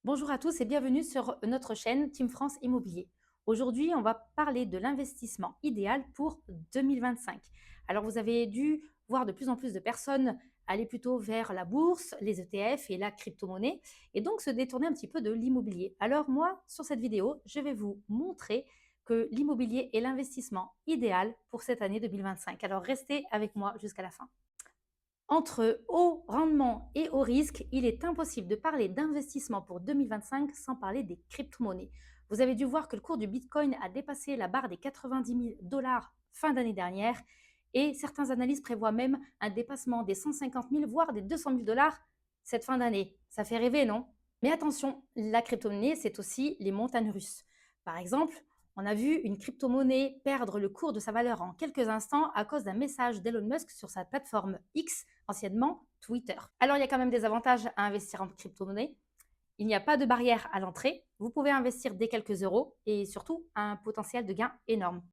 Bonjour à tous et bienvenue sur notre chaîne Team France Immobilier. Aujourd'hui, on va parler de l'investissement idéal pour 2025. Alors, vous avez dû voir de plus en plus de personnes aller plutôt vers la bourse, les ETF et la crypto-monnaie et donc se détourner un petit peu de l'immobilier. Alors, moi, sur cette vidéo, je vais vous montrer que l'immobilier est l'investissement idéal pour cette année 2025. Alors, restez avec moi jusqu'à la fin. Entre haut rendement et haut risque, il est impossible de parler d'investissement pour 2025 sans parler des crypto-monnaies. Vous avez dû voir que le cours du Bitcoin a dépassé la barre des 90 000 dollars fin d'année dernière et certains analystes prévoient même un dépassement des 150 000 voire des 200 000 dollars cette fin d'année. Ça fait rêver, non? Mais attention, la crypto-monnaie, c'est aussi les montagnes russes. Par exemple, on a vu une crypto-monnaie perdre le cours de sa valeur en quelques instants à cause d'un message d'Elon Musk sur sa plateforme X, anciennement Twitter. Alors, il y a quand même des avantages à investir en crypto-monnaie. Il n'y a pas de barrière à l'entrée. Vous pouvez investir dès quelques euros et surtout un potentiel de gain énorme.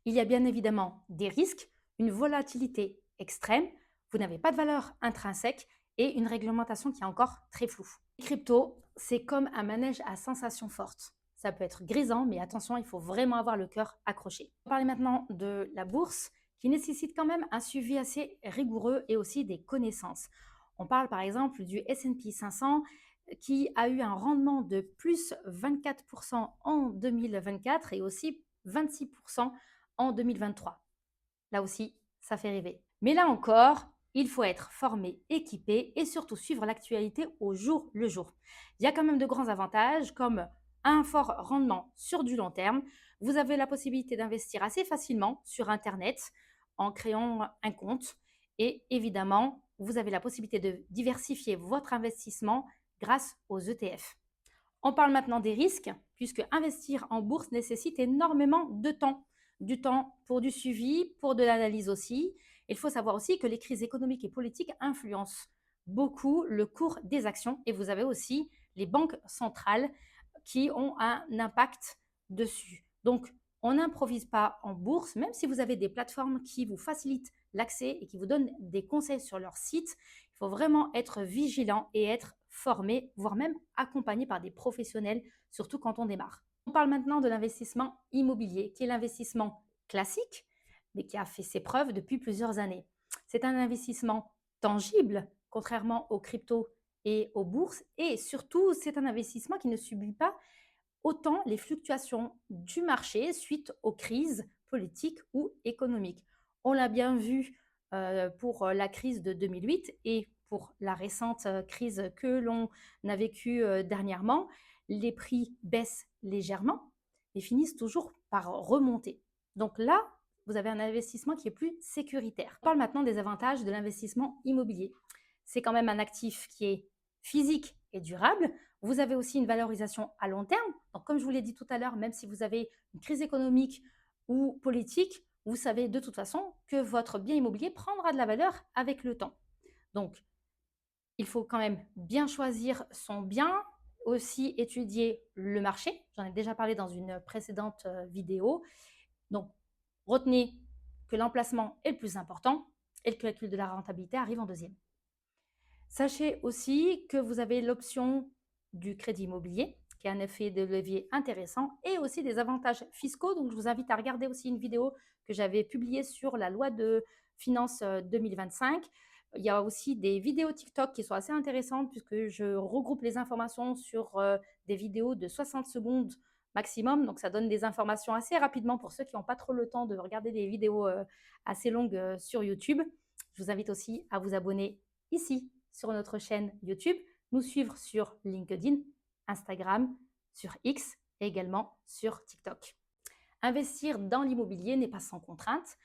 Il y a bien évidemment des risques, une volatilité extrême, vous n'avez pas de valeur intrinsèque et une réglementation qui est encore très floue. Les cryptos, c'est comme un manège à sensations fortes. Ça peut être grisant, mais attention, il faut vraiment avoir le cœur accroché. On va parler maintenant de la bourse, qui nécessite quand même un suivi assez rigoureux et aussi des connaissances. On parle par exemple du S&P 500 qui a eu un rendement de plus 24% en 2024 et aussi 26% en 2023. Là aussi, ça fait rêver. Mais là encore, il faut être formé, équipé et surtout suivre l'actualité au jour le jour. Il y a quand même de grands avantages comme un fort rendement sur du long terme. Vous avez la possibilité d'investir assez facilement sur Internet en créant un compte et évidemment, vous avez la possibilité de diversifier votre investissement grâce aux ETF. On parle maintenant des risques, puisque investir en bourse nécessite énormément de temps. Du temps pour du suivi, pour de l'analyse aussi. Il faut savoir aussi que les crises économiques et politiques influencent beaucoup le cours des actions et vous avez aussi les banques centrales qui ont un impact dessus. Donc, on n'improvise pas en bourse, même si vous avez des plateformes qui vous facilitent l'accès et qui vous donnent des conseils sur leur site. Il faut vraiment être vigilant et être formé, voire même accompagné par des professionnels, surtout quand on démarre. On parle maintenant de l'investissement immobilier, qui est l'investissement classique, mais qui a fait ses preuves depuis plusieurs années. C'est un investissement tangible, contrairement aux cryptos et aux bourses, et surtout, c'est un investissement qui ne subit pas autant les fluctuations du marché suite aux crises politiques ou économiques. On l'a bien vu pour la crise de 2008 et pour la récente crise que l'on a vécue dernièrement. Les prix baissent légèrement, mais finissent toujours par remonter. Donc là, vous avez un investissement qui est plus sécuritaire. On parle maintenant des avantages de l'investissement immobilier. C'est quand même un actif qui est physique et durable. Vous avez aussi une valorisation à long terme. Donc, comme je vous l'ai dit tout à l'heure, même si vous avez une crise économique ou politique, vous savez de toute façon que votre bien immobilier prendra de la valeur avec le temps. Donc, il faut quand même bien choisir son bien, aussi étudier le marché. J'en ai déjà parlé dans une précédente vidéo. Donc, retenez que l'emplacement est le plus important et le calcul de la rentabilité arrive en deuxième. Sachez aussi que vous avez l'option du crédit immobilier, qui a un effet de levier intéressant, et aussi des avantages fiscaux. Donc, je vous invite à regarder aussi une vidéo que j'avais publiée sur la loi de finances 2025. Il y a aussi des vidéos TikTok qui sont assez intéressantes puisque je regroupe les informations sur des vidéos de 60 secondes maximum. Donc, ça donne des informations assez rapidement pour ceux qui n'ont pas trop le temps de regarder des vidéos assez longues sur YouTube. Je vous invite aussi à vous abonner ici sur notre chaîne YouTube, nous suivre sur LinkedIn, Instagram, sur X et également sur TikTok. Investir dans l'immobilier n'est pas sans contrainte.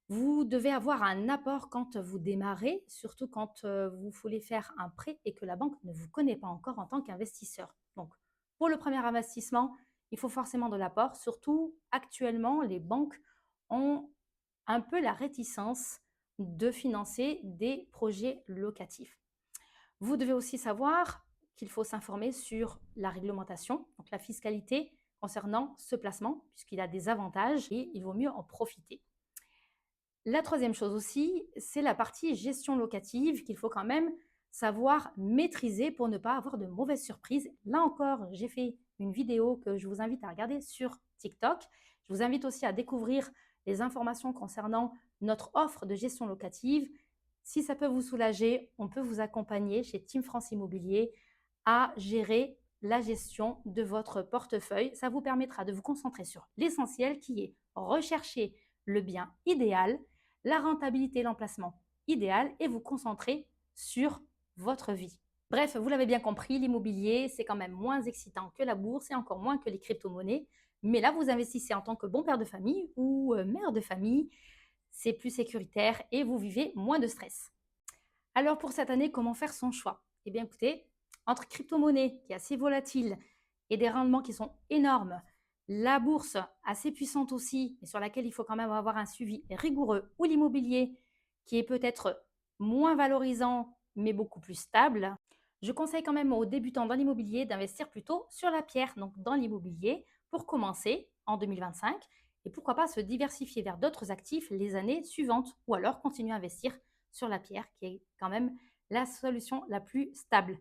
Vous devez avoir un apport quand vous démarrez, surtout quand vous voulez faire un prêt et que la banque ne vous connaît pas encore en tant qu'investisseur. Donc, pour le premier investissement, il faut forcément de l'apport. Surtout, actuellement, les banques ont un peu la réticence de financer des projets locatifs. Vous devez aussi savoir qu'il faut s'informer sur la réglementation, donc la fiscalité concernant ce placement, puisqu'il a des avantages et il vaut mieux en profiter. La troisième chose aussi, c'est la partie gestion locative qu'il faut quand même savoir maîtriser pour ne pas avoir de mauvaises surprises. Là encore, j'ai fait une vidéo que je vous invite à regarder sur TikTok. Je vous invite aussi à découvrir les informations concernant notre offre de gestion locative. Si ça peut vous soulager, on peut vous accompagner chez Team France Immobilier à gérer la gestion de votre portefeuille. Ça vous permettra de vous concentrer sur l'essentiel qui est rechercher le bien idéal, la rentabilité, l'emplacement idéal et vous concentrer sur votre vie. Bref, vous l'avez bien compris, l'immobilier, c'est quand même moins excitant que la bourse et encore moins que les crypto-monnaies. Mais là, vous investissez en tant que bon père de famille ou mère de famille. C'est plus sécuritaire et vous vivez moins de stress. Alors pour cette année, comment faire son choix? Eh bien écoutez, entre crypto-monnaie qui est assez volatile et des rendements qui sont énormes, la bourse assez puissante aussi, et sur laquelle il faut quand même avoir un suivi rigoureux, ou l'immobilier qui est peut-être moins valorisant mais beaucoup plus stable, je conseille quand même aux débutants dans l'immobilier d'investir plutôt sur la pierre, donc dans l'immobilier, pour commencer en 2025, et pourquoi pas se diversifier vers d'autres actifs les années suivantes, ou alors continuer à investir sur la pierre, qui est quand même la solution la plus stable.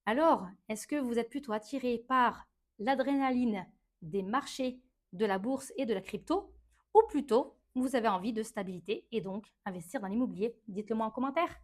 Alors, est-ce que vous êtes plutôt attiré par l'adrénaline des marchés, de la bourse et de la crypto, ou plutôt vous avez envie de stabilité et donc investir dans l'immobilier? Dites-le moi en commentaire.